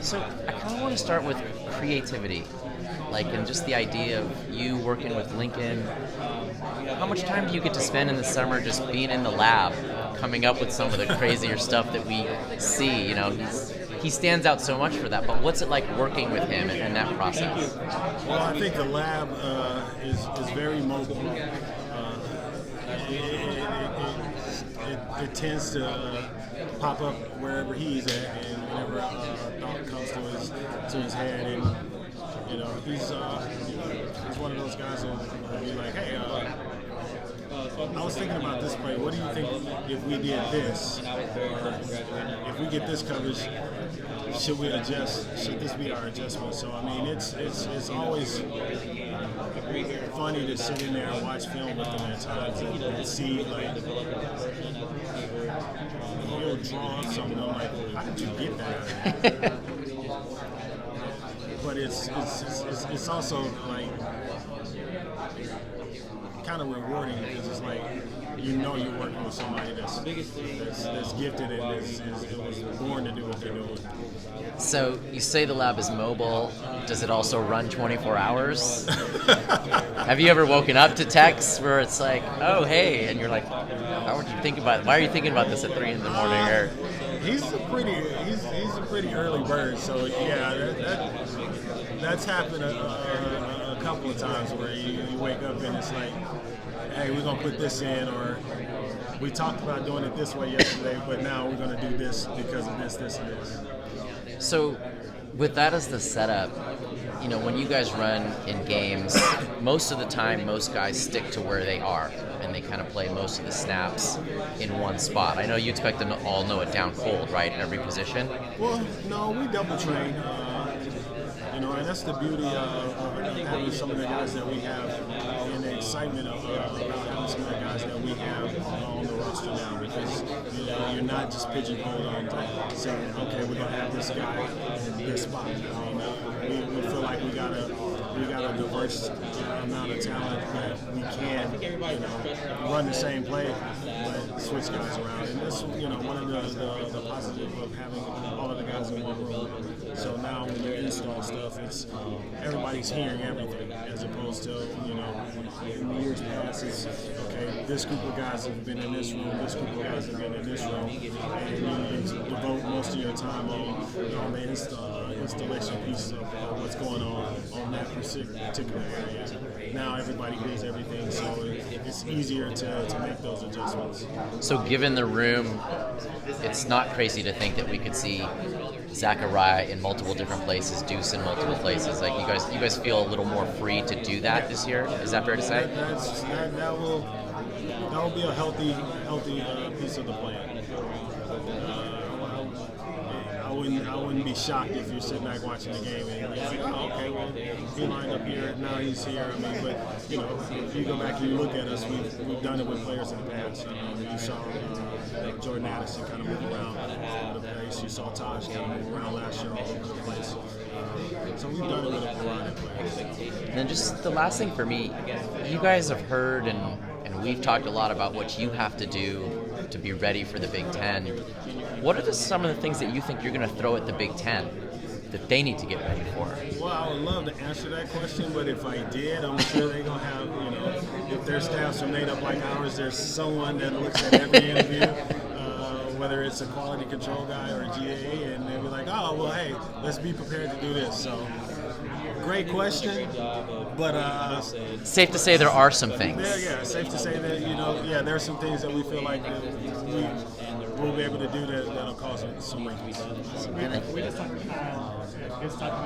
So I kind of want to start with creativity, and just the idea of you working with Lincoln. How much time do you get to spend in the summer just being in the lab, coming up with some of the crazier stuff that we see? He stands out so much for that. But what's it like working with him and that process? Well, I think the lab is very mobile. It tends to pop up wherever he's at, and whenever a thought comes to his head, and he's one of those guys who'll be like, hey, I was thinking about this play. What do you think if we did this, or if we get this coverage? Should we adjust? Should this be our adjustment? So I mean, it's always funny to sit in there and watch film with them at times and see he'll draw something. I'm like, how did you get that? But it's also kind of rewarding because it's you're working with somebody that's gifted and was born to do what they're doing. So you say the lab is mobile. Does it also run 24 hours? Have you ever woken up to texts where it's like, oh, hey, and you're like, how would you think about it? Why are you thinking about this at 3 in the morning? Or he's a pretty early bird, so yeah, that's happened a couple of times where you wake up and it's like, hey, we're gonna put this in, or we talked about doing it this way yesterday, but now we're gonna do this because of this, and this. So, with that as the setup, when you guys run in games, most of the time, most guys stick to where they are, and they kind of play most of the snaps in one spot. I know you expect them to all know it down cold, right, in every position? Well, no, we double train. And that's the beauty of having some of the guys that we have, and the excitement of having some of the guys that we have on the roster now, because you're not just pigeonholed on saying, okay, we're gonna have this guy in this spot. We feel like we got a diverse amount of talent that we can run the same play but switch guys around, and that's one of the positive of having all of the guys in one room. So now when you install stuff, it's everybody's hearing everything, as opposed to in years past it's okay, this group of guys have been in this room, this group of guys have been in this room, and you devote most of your time on the installation piece of what's going on that particular area. Now everybody hears everything, so it's easier to make those adjustments. So given the room, it's not crazy to think that we could see Zachariah in multiple different places, Deuce in multiple places. Like you guys feel a little more free to do that this year. Is that fair to say? That will be a healthy piece of the plan. I wouldn't be shocked if you're sitting back watching the game and you're like, oh, okay, well, he lined up here, now he's here. I mean, but if you go back and you look at us, we've done it with players in the past. You saw Jordan Addison kind of move around all over the place. You saw Taj kind of move around last year all over the place. So we've done it with a variety of players. And then just the last thing for me, you guys have heard and we've talked a lot about what you have to do to be ready for the Big Ten. What are some of the things that you think you're going to throw at the Big Ten that they need to get ready for? Well, I would love to answer that question, but if I did, I'm sure they're going to have, if their staffs are made up like ours, there's someone that looks at every interview, whether it's a quality control guy or a GA, and they'll be like, oh, well, hey, let's be prepared to do this. So, great question, but safe to say there are some things. Yeah, safe to say that there are some things that we feel like we'll be able to do that'll cause some wrinkles. We just talked about